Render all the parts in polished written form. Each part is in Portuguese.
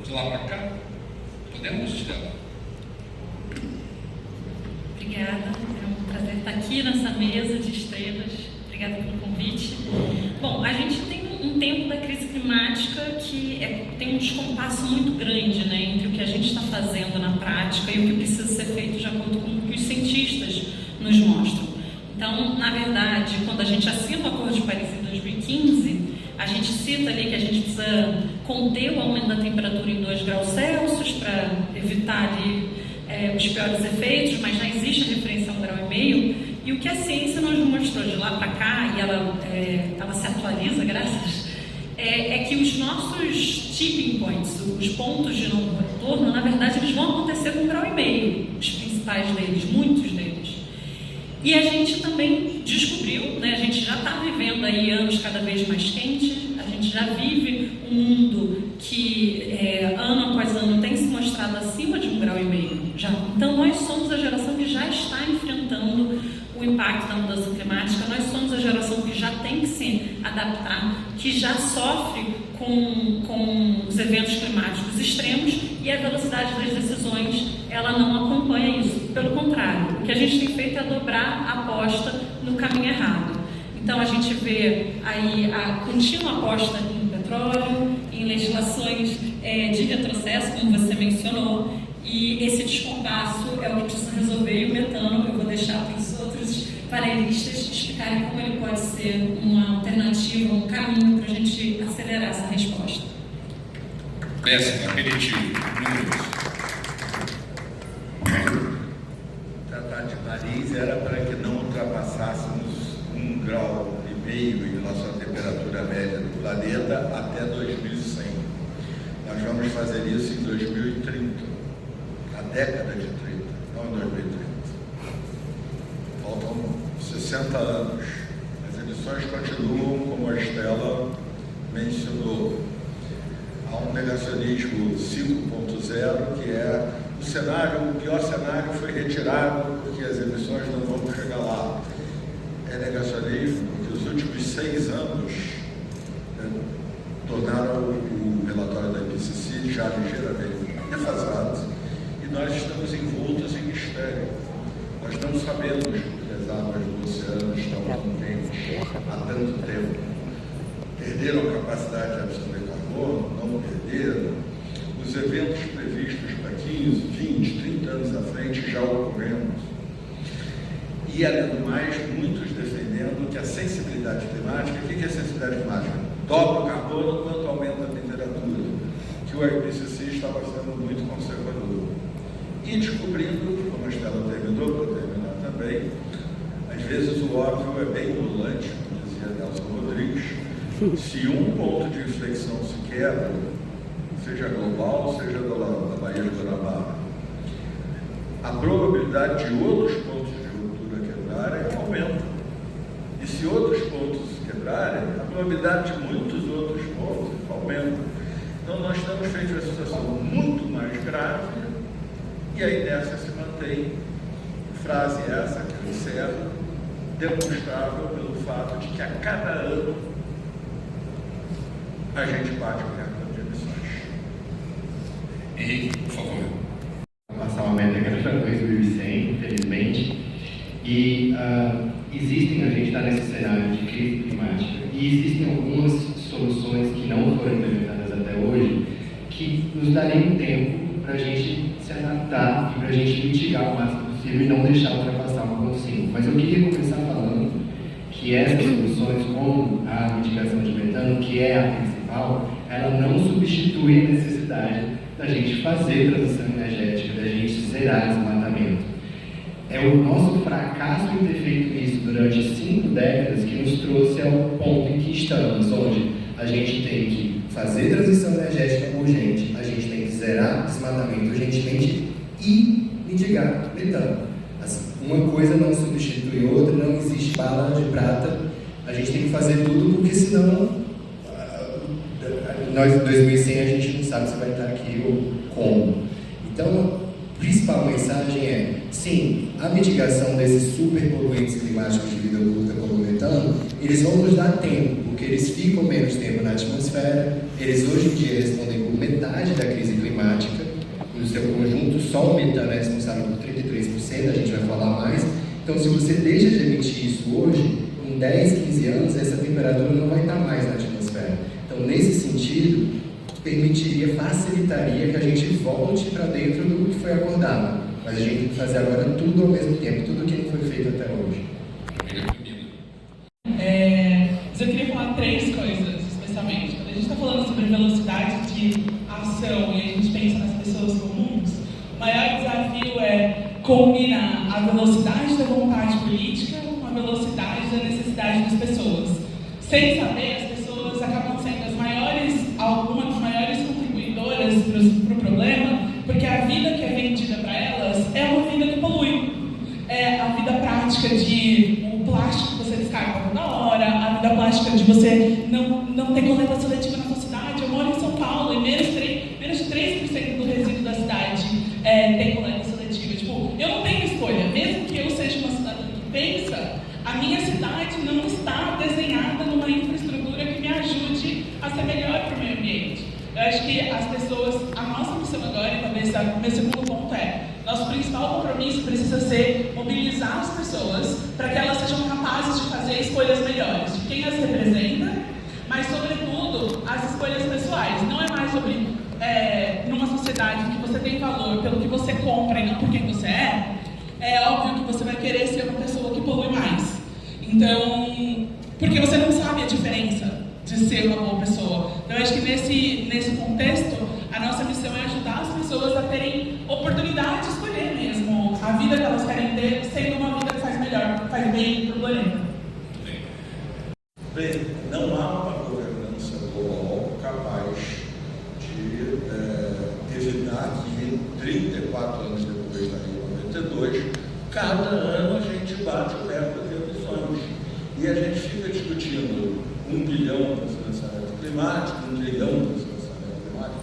De lá para cá? Podemos, Estela? Obrigada, é um prazer estar aqui nessa mesa de estrelas. Obrigada pelo convite. Bom, a gente tem um tempo da crise climática que tem um descompasso muito grande, né, entre o que a gente está fazendo na prática e o que precisa ser feito de acordo com o que os cientistas nos mostram. Então, na verdade, quando a gente assina o Acordo de Paris em 2015, a gente cita ali que a gente precisa conter o aumento da temperatura em 2 graus Celsius para evitar ali os piores efeitos, mas já existe a referência a 1,5 grau. E o que a ciência nos mostrou de lá para cá, e ela se atualiza, graças, é que os nossos tipping points, os pontos de não retorno, na verdade, eles vão acontecer com 1,5 grau, os principais deles, muitos deles. E a gente também descobriu, né, a gente já está vivendo aí anos cada vez mais quentes, a gente já vive um mundo que ano após ano tem se mostrado acima de 1,5 grau já. Então nós somos a geração que já está enfrentando o impacto da mudança climática, nós somos a geração que já tem que se adaptar, que já sofre com os eventos climáticos extremos, e a velocidade das decisões ela não acompanha isso. Pelo contrário, o que a gente tem feito é dobrar a aposta no caminho errado. Então a gente vê aí a contínua aposta em petróleo, em legislações de retrocesso, como você mencionou, e esse descompasso é o que precisa resolver. E o metano eu vou deixar para os outros panelistas explicarem como ele pode ser uma alternativa, um caminho para a gente acelerar essa resposta. Péssimo, aperitivo. O Tratado de Paris era para que não ultrapassássemos 1,5 grau em relação à temperatura média do planeta até 2100. Nós vamos fazer isso em 2030, na década de 30, não em 2030. Faltam 60 anos. As emissões continuam, como a Estela mencionou. Há um negacionismo 5.0, que é o pior cenário foi retirado porque as emissões não vão chegar lá. É negacionismo porque os últimos 6 anos tornaram o relatório da IPCC já ligeiramente defasado, e nós estamos envoltos em mistério. Nós não sabemos que as águas do oceano estão quentes há tanto tempo. Perderam a capacidade de absorver carbono? Não perderam. Os eventos previstos para 15, 20, 30 anos à frente já ocorreram. E, além do mais, muitos defendendo que a sensibilidade climática, o que é a sensibilidade climática? Dobra o carbono quanto aumenta a temperatura, que o IPCC estava sendo muito conservador. E descobrindo, como a Estela terminou, para terminar também, às vezes o óbvio é bem ululante, como dizia Nelson Rodrigues. Se um ponto de inflexão se quebra, seja global, seja da Baía de Guanabara, a probabilidade de outros pontos de ruptura quebrarem aumenta. E se outros pontos quebrarem, a probabilidade de muitos outros pontos aumenta. Então nós estamos frente a uma situação muito mais grave, e a inércia se mantém. Frase essa que eu encerro, demonstrável pelo fato de que a cada ano a gente bate o recorde de emissões. Henrique, por favor. Passar uma meta que era para 2100, infelizmente. E a gente está nesse cenário de crise climática, e existem algumas soluções que não foram implementadas até hoje, que nos dariam tempo para a gente se adaptar e para a gente mitigar o máximo possível e não deixar ultrapassar o 1,5. Mas eu queria começar falando que essas soluções, como a mitigação de metano, que é a principal, ela não substitui a necessidade da gente fazer transição energética, da gente zerar desmatamento. É o nosso fracasso em ter feito isso durante 5 décadas que nos trouxe ao ponto em que estamos, onde a gente tem que fazer transição energética urgente, a gente tem que zerar desmatamento urgentemente e mitigar metano. Uma coisa não substitui outra, não existe bala de prata, a gente tem que fazer tudo, porque senão nós em 2100 a gente não sabe se vai estar aqui ou como. Então, principal mensagem é, sim, a mitigação desses superpoluentes climáticos de vida curta como o metano, eles vão nos dar tempo, porque eles ficam menos tempo na atmosfera, eles hoje em dia respondem por metade da crise climática, no seu conjunto, só o metano é responsável por 33%, a gente vai falar mais. Então, se você deixa de emitir isso hoje, em 10, 15 anos, essa temperatura não vai estar mais na atmosfera. Então, nesse sentido, permitiria, facilitaria que a gente volte para dentro do que foi acordado. Mas a gente tem que fazer agora tudo ao mesmo tempo, tudo que não foi feito até hoje. Mas eu queria falar 3 coisas, especialmente. Quando a gente está falando sobre velocidade de ação e a gente pensa nas pessoas comuns, o maior desafio é combinar a velocidade da vontade política com a velocidade da necessidade das pessoas. Sem saber, as pessoas acabam sendo algumas das maiores contribuidoras para o problema, porque a vida que é vendida para elas é uma vida que polui. É a vida prática de o plástico que você descarta toda hora, a vida plástica de você não ter coleta seletiva na sua cidade. Eu moro em São Paulo e menos de 3% do resíduo da cidade tem coleta seletiva. Tipo, eu não tenho escolha. Mesmo que eu seja uma cidadã que pensa, a minha cidade não está desenhada numa infraestrutura que me ajude a ser melhor para o meio ambiente. Eu acho que as pessoas, a nossa missão agora, e talvez o meu segundo ponto nosso principal compromisso precisa ser mobilizar as pessoas para que elas sejam capazes de fazer escolhas melhores, de quem as representa, mas, sobretudo, as escolhas pessoais. Não é mais sobre, numa sociedade em que você tem valor pelo que você compra e não por quem você é óbvio que você vai querer ser uma pessoa que polui mais. Então, porque você não sabe a diferença de ser uma boa pessoa. Então, eu acho que nesse contexto, a nossa missão é ajudar as pessoas a terem oportunidade de escolher mesmo a vida que elas querem ter, sendo uma vida que faz bem para o planeta. Bem, não há uma governança global capaz de evitar que 34 anos depois da Rio 92, cada ano a gente bate o recorde de emissões. E a gente fica discutindo 1 bilhão para financiamento climático, 1 trilhão para financiamento climático,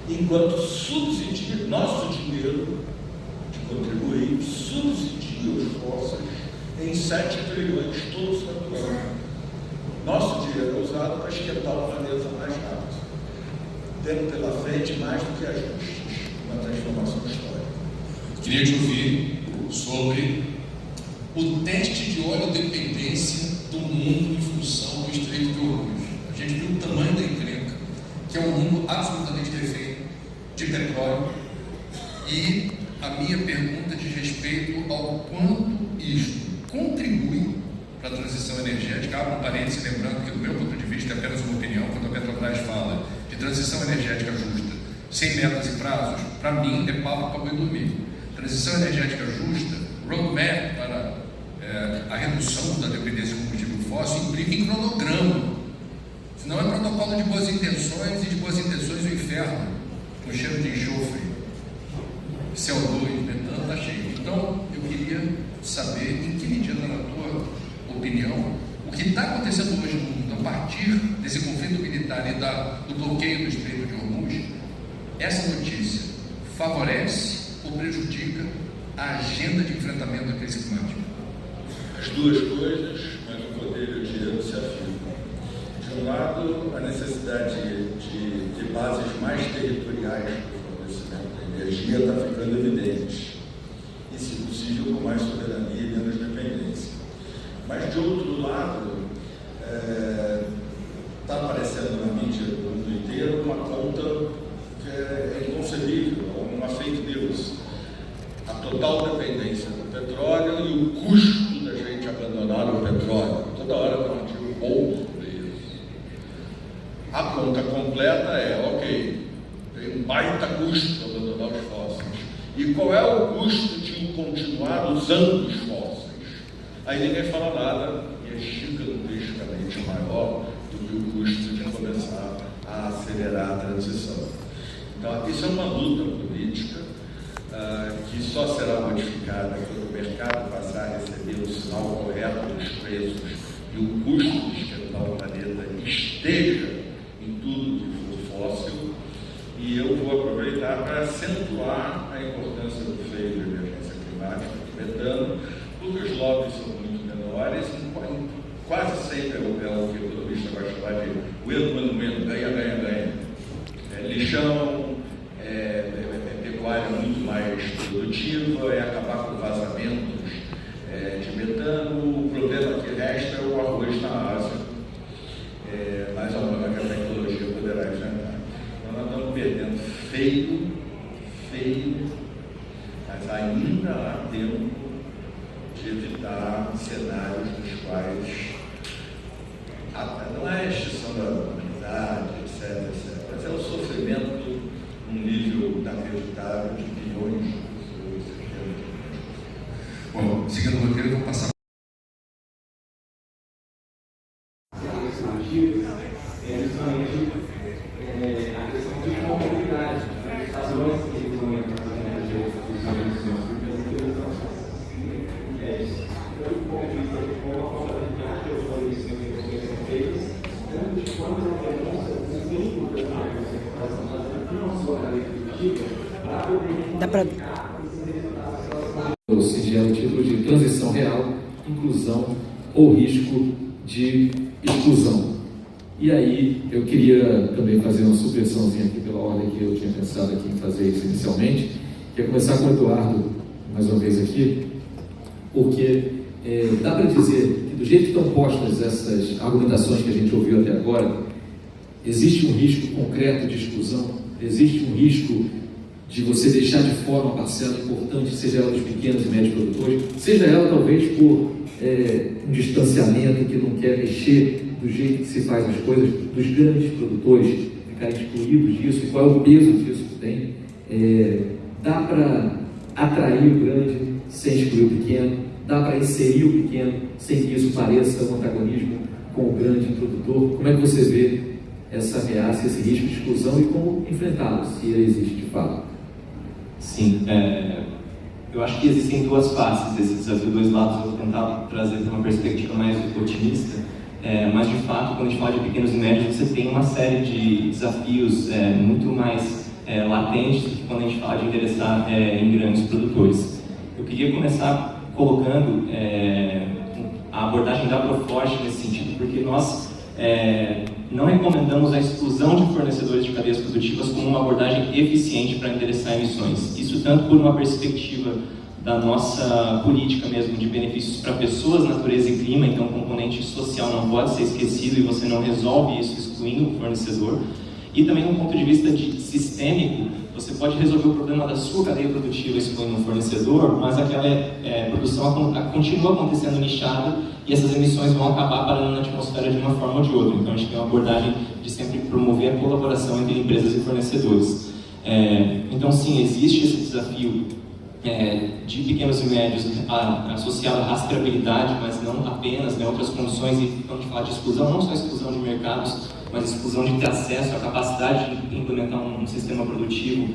enquanto subsidia nosso dinheiro de contribuir, subsidia os fósseis em 7 trilhões todos os anos. Nosso dinheiro é usado para esquentar o planeta mais rápido, tendo pela frente mais do que ajustes, uma transformação histórica. Queria te ouvir sobre o teste de oleodependência do mundo em função do Estreito de Hormuz. A gente viu o tamanho da encrenca, que é um mundo absolutamente refém de petróleo, e a minha pergunta diz respeito ao quanto isto contribui para a transição energética. Abro um parênteses lembrando que, do meu ponto de vista, é apenas uma opinião. Quando a Petrobras fala de transição energética justa, sem metas e prazos, para mim é papo para boi dormir. Transição energética justa, roadmap para a redução da dependência do combustível fóssil, implica em cronograma. Senão é protocolo de boas intenções, e de boas intenções o inferno, com cheiro de enxofre, CO2, metano, está cheio. Então, eu queria saber, em que medida, na tua opinião, o que está acontecendo hoje no mundo, a partir desse conflito militar e do bloqueio do Estreito de Hormuz, essa notícia favorece ou prejudica a agenda de enfrentamento da crise climática? As duas coisas, mas o poder e o dinheiro se afirmam. De um lado, a necessidade de bases mais territoriais para o fornecimento da energia está ficando evidente. E, se possível, com mais soberania e menos dependência. Mas, de outro lado, está aparecendo na mídia do mundo inteiro uma conta que é inconcebível, uma fake news. A total dependência do petróleo e o custo da gente abandonar o petróleo. Toda hora eu digo um bom preço. A conta completa é, ok, tem um baita custo abandonar os fósseis. E qual é o custo de continuar usando os fósseis? Aí ninguém fala nada e é gigantescamente maior do que o custo de começar a acelerar a transição. Então, isso é uma luta política que só será modificada quando o mercado passar a receber o sinal correto dos preços e o custo de esquentar o planeta esteja em tudo que for fóssil. E E eu vou aproveitar para acentuar a importância do freio de emergência climática do metano, porque os lobbies são muito menores, quase sempre é o que o economista vai chamar de win-win-win, ganha-ganha-ganha. Lixão, pecuária muito mais produtiva, acabar com vazamentos de metano. O problema que resta é o arroz na Ásia, mas a tecnologia poderá enfrentar. Então nós estamos perdendo feio, mas ainda há tempo de evitar cenários nos quais não é a extinção da humanidade, etc, mas é o sofrimento num nível inacreditável de bilhões de pessoas. Bom, seguindo o roteiro, eu vou passar. A questão de mobilidade, as ações que eles vão entrar Dá para o singelo título de transição real, inclusão ou risco de exclusão. E aí eu queria também fazer uma subversãozinha aqui pela ordem que eu tinha pensado aqui em fazer isso inicialmente, que é começar com o Eduardo, mais uma vez aqui, porque dá para dizer que do jeito que estão postas essas argumentações que a gente ouviu até agora, existe um risco concreto de exclusão, existe um risco de você deixar de fora uma parcela importante, seja ela dos pequenos e médios produtores, seja ela talvez por um distanciamento que não quer mexer do jeito que se faz as coisas, dos grandes produtores ficarem excluídos disso, e qual é o peso disso que tem. Dá para atrair o grande sem excluir o pequeno, dá para inserir o pequeno sem que isso pareça um antagonismo com o grande produtor. Como é que você vê essa ameaça, esse risco de exclusão e como enfrentá-lo, se ele existe de fato? Sim, eu acho que existem duas faces desse desafio, dois lados. Eu vou tentar trazer uma perspectiva mais otimista, mas de fato, quando a gente fala de pequenos e médios, você tem uma série de desafios muito mais latentes do que quando a gente fala de endereçar em grandes produtores. Eu queria começar colocando a abordagem da Agroforte nesse sentido, porque nós não recomendamos a exclusão de fornecedores de cadeias produtivas como uma abordagem eficiente para endereçar emissões. Isso tanto por uma perspectiva da nossa política mesmo de benefícios para pessoas, natureza e clima, então o componente social não pode ser esquecido e você não resolve isso excluindo o fornecedor. E também do ponto de vista sistêmico, você pode resolver o problema da sua cadeia produtiva excluindo um fornecedor, mas aquela produção continua acontecendo nichada e essas emissões vão acabar parando na atmosfera de uma forma ou de outra. Então a gente tem uma abordagem de sempre promover a colaboração entre empresas e fornecedores. Então sim, existe esse desafio de pequenos e médios associado à rastreabilidade, mas não apenas, outras condições, e quando a gente fala de exclusão, não só exclusão de mercados, mas exclusão de ter acesso à capacidade de implementar um sistema produtivo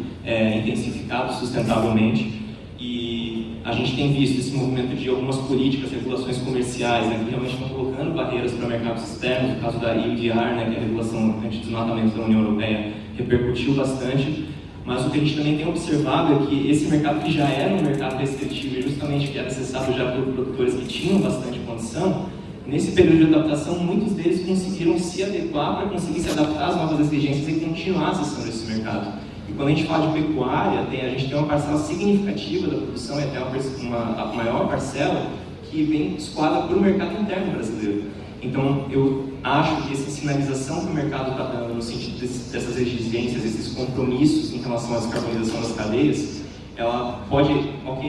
intensificado sustentavelmente. E a gente tem visto esse movimento de algumas políticas, regulações comerciais, que realmente estão colocando barreiras para mercados externos. O caso da EUDR, que é a regulação anti-desmatamento da União Europeia, repercutiu bastante. Mas o que a gente também tem observado é que esse mercado, que já era um mercado restritivo e justamente que era acessado já por produtores que tinham bastante condição, nesse período de adaptação, muitos deles conseguiram se adequar para conseguir se adaptar às novas exigências e continuar acessando esse mercado. E quando a gente fala de pecuária, a gente tem uma parcela significativa da produção, e até a maior parcela, que vem escoada para o mercado interno brasileiro. Então, eu acho que essa sinalização que o mercado está dando no sentido dessas exigências, esses compromissos em relação à descarbonização das cadeias, ela pode,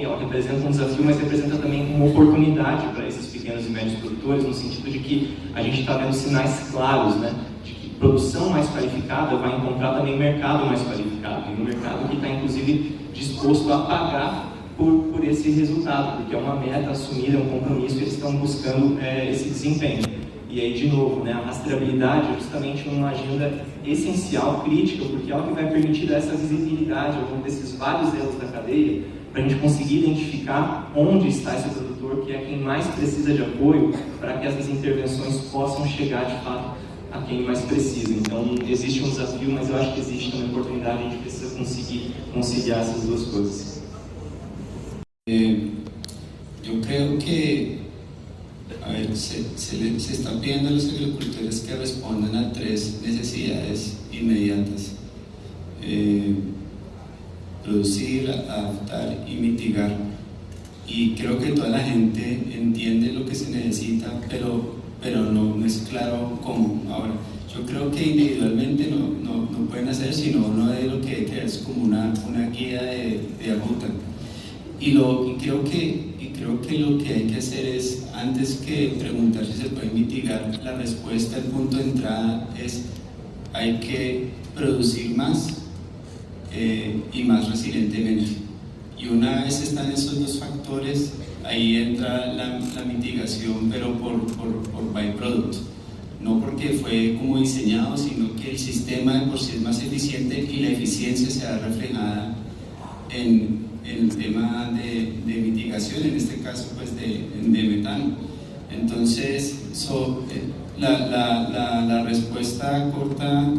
ela representa um desafio, mas representa também uma oportunidade para esses pequenos e médios produtores, no sentido de que a gente está vendo sinais claros, de que produção mais qualificada vai encontrar também mercado mais qualificado, e um mercado que está, inclusive, disposto a pagar por esse resultado, porque é uma meta assumida, é um compromisso, e eles estão buscando esse desempenho. E aí, de novo, a rastreabilidade é justamente uma agenda essencial, crítica, porque é o que vai permitir essa visibilidade ao longo desses vários elos da cadeia, para a gente conseguir identificar onde está esse produtor, que é quem mais precisa de apoio, para que essas intervenções possam chegar, de fato, a quem mais precisa. Então, existe um desafio, mas eu acho que existe uma oportunidade, a gente precisa conseguir conciliar essas duas coisas. Yo creo que, a ver, se está pidiendo a los agricultores que respondan a 3 necesidades inmediatas: producir, adaptar y mitigar. Y creo que toda la gente entiende lo que se necesita, pero no es claro cómo. Ahora, yo creo que individualmente no pueden hacer, sino uno de lo que es como una guía de ruta. Y creo que lo que hay que hacer es, antes que preguntar si se puede mitigar, la respuesta, el punto de entrada es: hay que producir más y más resilientemente. Y una vez están esos dos factores, ahí entra la mitigación, pero por byproduct. No porque fue como diseñado, sino que el sistema de por sí es más eficiente y la eficiencia se da reflejada en el tema de mitigación, en este caso pues de metano. Entonces, la respuesta corta,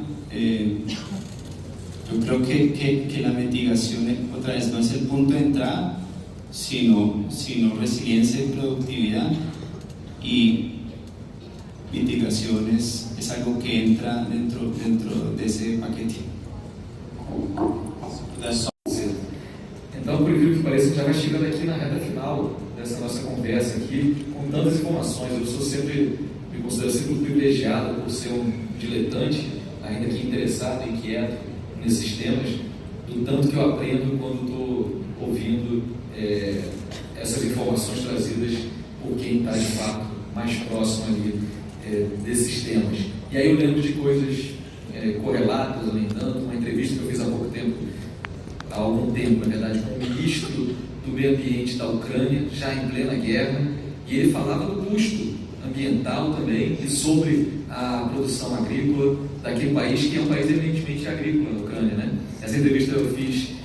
yo creo que la mitigación otra vez no es el punto de entrada, sino resiliencia y productividad, y mitigación es algo que entra dentro de ese paquete. Então, por incrível que pareça, a gente já vai chegando aqui na reta final dessa nossa conversa aqui, com tantas informações. Eu me considero sempre privilegiado por ser um diletante, ainda que interessado e inquieto nesses temas, do tanto que eu aprendo quando estou ouvindo essas informações trazidas por quem está de fato mais próximo ali desses temas. E aí eu lembro de coisas correlatas, além tanto, uma entrevista que eu fiz há algum tempo, na verdade, com o ministro do meio ambiente da Ucrânia, já em plena guerra, e ele falava do custo ambiental também e sobre a produção agrícola daquele país, que é um país evidentemente agrícola, a Ucrânia, né? Essa entrevista eu fiz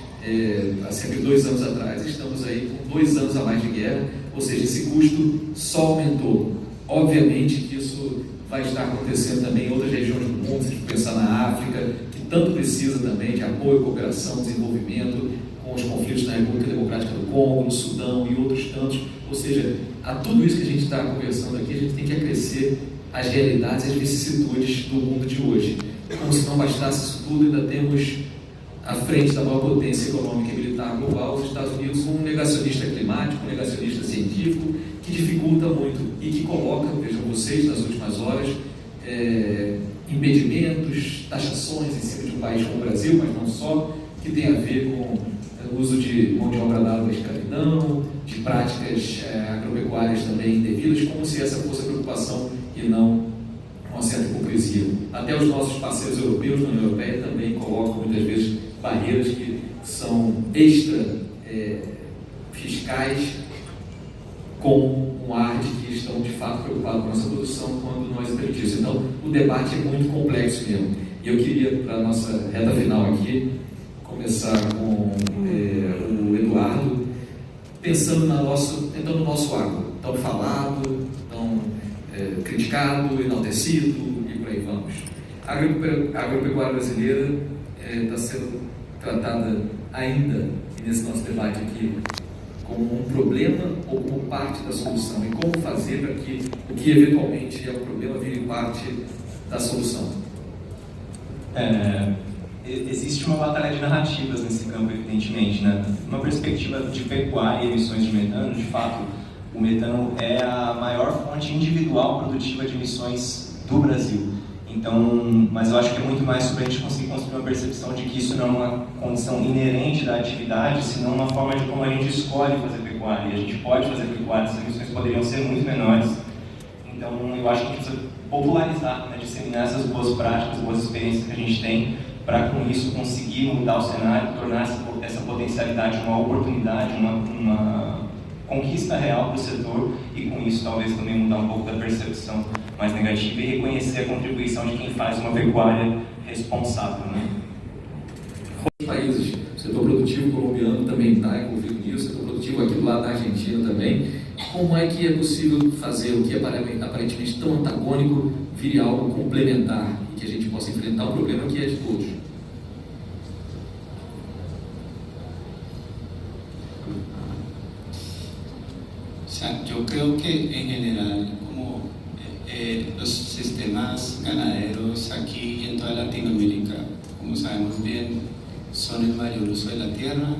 há cerca de 2 anos atrás. Estamos aí com 2 anos a mais de guerra, ou seja, esse custo só aumentou. Obviamente que isso vai estar acontecendo também em outras regiões do mundo, se pensar na África, que tanto precisa também de apoio, cooperação, desenvolvimento, com os conflitos na República Democrática do Congo, no Sudão e outros tantos. Ou seja, a tudo isso que a gente está conversando aqui, a gente tem que acrescer as realidades e as vicissitudes do mundo de hoje. Como se não bastasse isso tudo, ainda temos à frente da maior potência econômica e militar global, os Estados Unidos, um negacionista climático, um negacionista científico, que dificulta muito e que coloca, vejam vocês, nas últimas horas, impedimentos, taxações em cima de um país como o Brasil, mas não só, que tem a ver com o uso de mão de obra dada da escravidão, de práticas agropecuárias também indevidas, como se essa fosse a preocupação e não uma certa hipocrisia. Até os nossos parceiros europeus na União Europeia também colocam muitas vezes barreiras que são extra fiscais, com um ar de que estão de fato preocupados com a nossa produção quando não é permitido. Então, o debate é muito complexo mesmo. E eu queria, para a nossa reta final aqui, começar com o Eduardo, pensando no nosso agro, tão falado, tão criticado, enaltecido e por aí vamos. A agropecuária brasileira está sendo tratada ainda, nesse nosso debate aqui, como um problema ou como parte da solução, e como fazer para que o que eventualmente é um problema vire parte da solução. Existe uma batalha de narrativas nesse campo, evidentemente, né? Uma perspectiva de pecuária e emissões de metano, de fato, o metano é a maior fonte individual produtiva de emissões do Brasil. Então, mas eu acho que é muito mais sobre a gente conseguir construir uma percepção de que isso não é uma condição inerente da atividade, senão uma forma de como a gente escolhe fazer pecuária. E a gente pode fazer pecuária, as emissões poderiam ser muito menores. Então, eu acho que a gente precisa popularizar, né, disseminar essas boas práticas, boas experiências que a gente tem, para com isso conseguir mudar o cenário, tornar essa potencialidade uma oportunidade, uma conquista real para o setor, e com isso talvez também mudar um pouco da percepção mais negativa e reconhecer a contribuição de quem faz uma pecuária responsável, né? Outros países, o setor produtivo colombiano também está envolvido nisso, o setor produtivo aqui do lado da Argentina também, como é que é possível fazer o que é aparentemente tão antagônico vire algo complementar e que a gente possa enfrentar um problema que é de todos? O sea, yo creo que en general, como los sistemas ganaderos aquí y en toda Latinoamérica, como sabemos bien, son el mayor uso de la tierra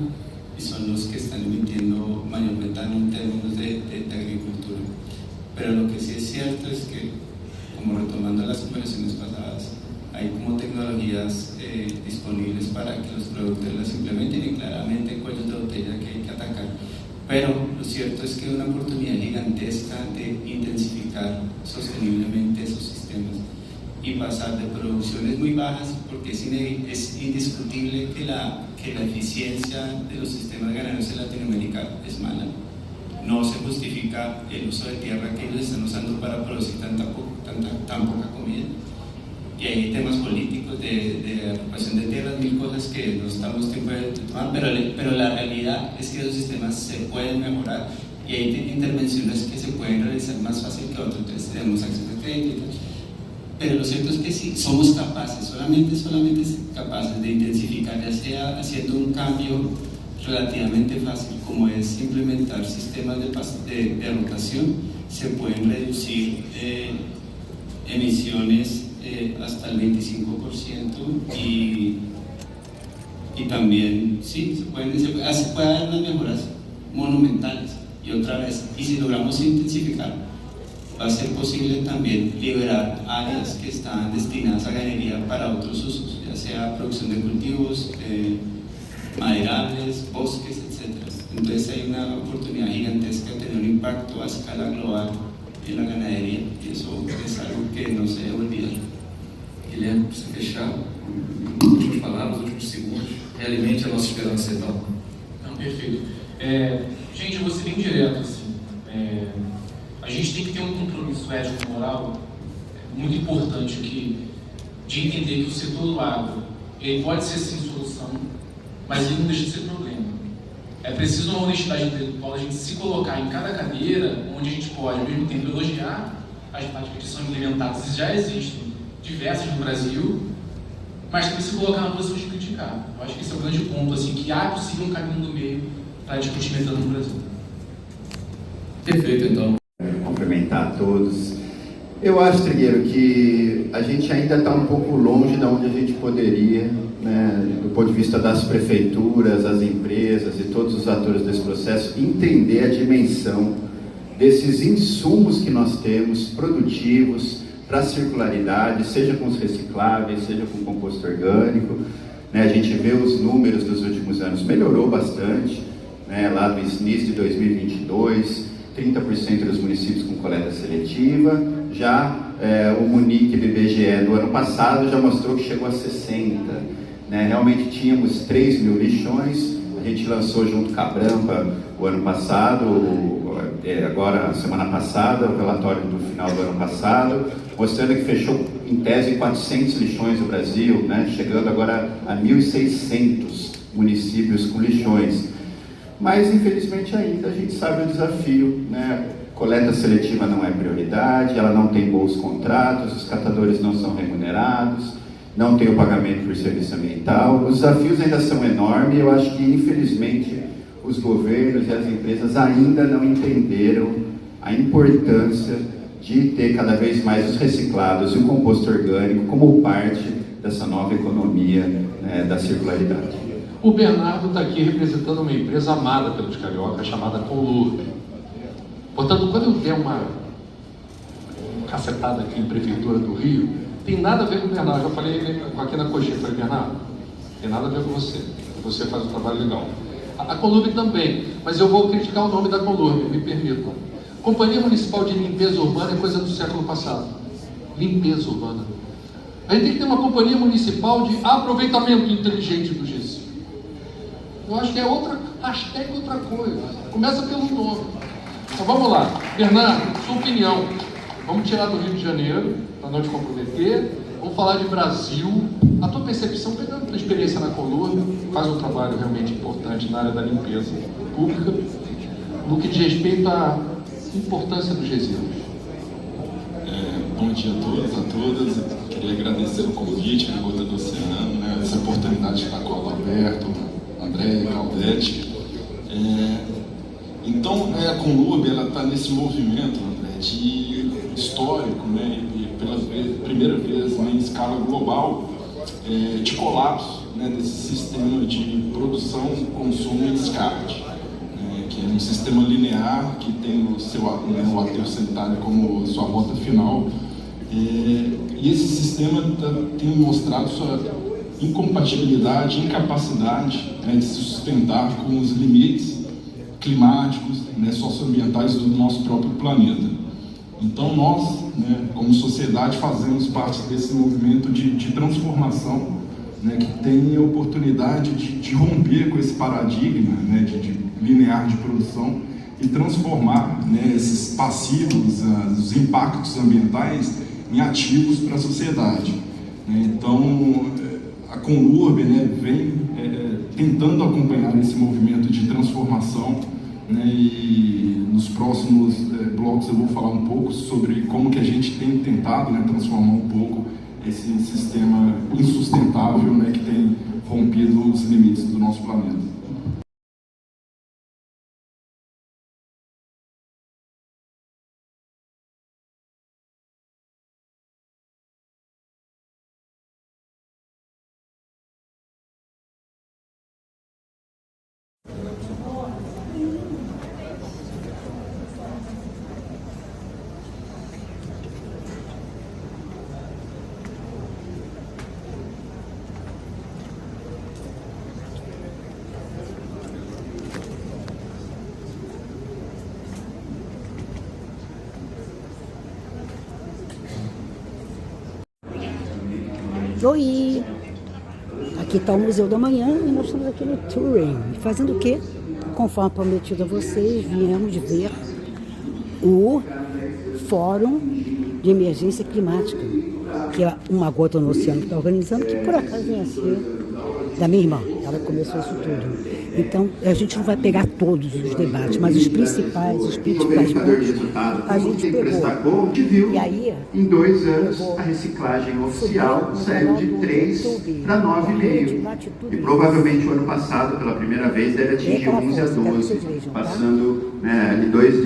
y son los que están emitiendo mayor metano en términos de agricultura. Pero lo que sí es cierto es que, como retomando las conversaciones pasadas, hay como tecnologías disponibles para que los productores las implementen y claramente cuellos de botella que hay que atacar. Pero lo cierto es que hay una oportunidad gigantesca de intensificar sosteniblemente esos sistemas y pasar de producciones muy bajas, porque es indiscutible que la eficiencia de los sistemas ganaderos en Latinoamérica es mala. No se justifica el uso de tierra que ellos están usando para producir tan poca comida. Y hay temas políticos de ocupación de tierras, mil cosas que no estamos tiempo de tomar, pero la realidad es que esos sistemas se pueden mejorar y hay intervenciones que se pueden realizar más fácil que otros. Entonces tenemos acceso a crédito. Pero lo cierto es que sí, somos capaces, solamente capaces de intensificar, ya sea haciendo un cambio relativamente fácil, como es implementar sistemas de rotación, se pueden reducir emisiones hasta el 25% y también, sí, se puede haber unas mejoras monumentales. Y otra vez, y si logramos intensificar, va a ser posible también liberar áreas que están destinadas a ganadería para otros usos, ya sea producción de cultivos, maderables, bosques, etc. Entonces hay una oportunidad gigantesca de tener un impacto a escala global en la ganadería y eso es algo que no se debe olvidar. Guilherme, para você fechar, últimas palavras, últimos segundos, realimente a nossa esperança então. Não, perfeito. Gente, eu vou ser bem direto assim. A gente tem que ter um compromisso ético-moral muito importante aqui, de entender que o setor do agro, ele pode ser sim solução, mas ele não deixa de ser problema. É preciso uma honestidade intelectual, a gente se colocar em cada cadeira, onde a gente pode, ao mesmo tempo, elogiar as práticas que são implementadas e já existem, diversas no Brasil, mas também se colocar na posição de criticar. Eu acho que esse é o grande ponto, assim, que há possível um caminho no meio para discutir metano no Brasil. Perfeito, então. Cumprimentar a todos. Eu acho, Trigueiro, que a gente ainda está um pouco longe de onde a gente poderia, né, do ponto de vista das prefeituras, as empresas e todos os atores desse processo, entender a dimensão desses insumos que nós temos, produtivos, para a circularidade, seja com os recicláveis, seja com o composto orgânico. Né, a gente vê os números dos últimos anos, melhorou bastante, né, lá do SNIS de 2022, 30% dos municípios com coleta seletiva, já o Munic do IBGE do ano passado já mostrou que chegou a 60%. Né? Realmente tínhamos 3 mil lixões, a gente lançou junto com a Brampa o ano passado, agora, semana passada, o relatório do final do ano passado, mostrando que fechou em tese 400 lixões no Brasil, né? Chegando agora a 1.600 municípios com lixões. Mas, infelizmente, ainda a gente sabe o desafio, né? Coleta seletiva não é prioridade, ela não tem bons contratos, os catadores não são remunerados, não tem o pagamento por serviço ambiental. Os desafios ainda são enormes e eu acho que, infelizmente, os governos e as empresas ainda não entenderam a importância de ter cada vez mais os reciclados e o composto orgânico como parte dessa nova economia, né, da circularidade. O Bernardo está aqui representando uma empresa amada pelos cariocas, chamada Conlurb. Portanto, quando eu der uma cacetada aqui em Prefeitura do Rio, tem nada a ver com o Bernardo. Eu falei aqui na coxinha, falei, Bernardo, tem nada a ver com você. Você faz um trabalho legal. A Conlurb também, mas eu vou criticar o nome da Conlurb, me permitam. Companhia Municipal de Limpeza Urbana é coisa do século passado. Limpeza urbana. A gente tem que ter uma companhia municipal de aproveitamento inteligente do GC. Eu acho que é outra, hashtag outra coisa. Começa pelo nome. Então vamos lá. Bernardo, sua opinião. Vamos tirar do Rio de Janeiro, para não te comprometer. Vamos falar de Brasil. A tua percepção, pegando a tua experiência na Conlurb, faz um trabalho realmente importante na área da limpeza pública. No que diz respeito a Importância dos resíduos. Bom dia a todos, a todas. Eu queria agradecer o convite, a Gota do Oceano, né, essa oportunidade de estar com o Alberto, André, Claudete. Então, a Conlurb, ela está nesse movimento, André, de histórico, né, e pela primeira vez, né, em escala global, de colapso, né, desse sistema de produção, consumo e descarte, que é um sistema linear que tem o seu o aterro sanitário como sua rota final. E esse sistema tem mostrado sua incompatibilidade, incapacidade, né, de se sustentar com os limites climáticos, né, socioambientais do nosso próprio planeta. Então nós, né, como sociedade, fazemos parte desse movimento de transformação, né, que tem a oportunidade de romper com esse paradigma, né, de linear de produção e transformar, né, esses passivos, os impactos ambientais em ativos para a sociedade. Então, a Conlurb, né, vem tentando acompanhar esse movimento de transformação, né, e nos próximos blocos eu vou falar um pouco sobre como que a gente tem tentado, né, transformar um pouco esse sistema insustentável, né, que tem rompido os limites do nosso planeta. Oi! Aqui está o Museu da Manhã e nós estamos aqui no Touring. Fazendo o quê? Conforme prometido a vocês, viemos ver o Fórum de Emergência Climática, que é uma Gota no Oceano que está organizando, que por acaso vem a ser da minha irmã. Ela começou isso tudo. Então, a gente não vai pegar todos os debates, mas os principais pontos a gente pegou. E aí, em 2 anos, a reciclagem oficial saiu de 3 para 9,5. E provavelmente o ano passado, pela primeira vez, deve atingir 11 a 12, passando de 2 dias.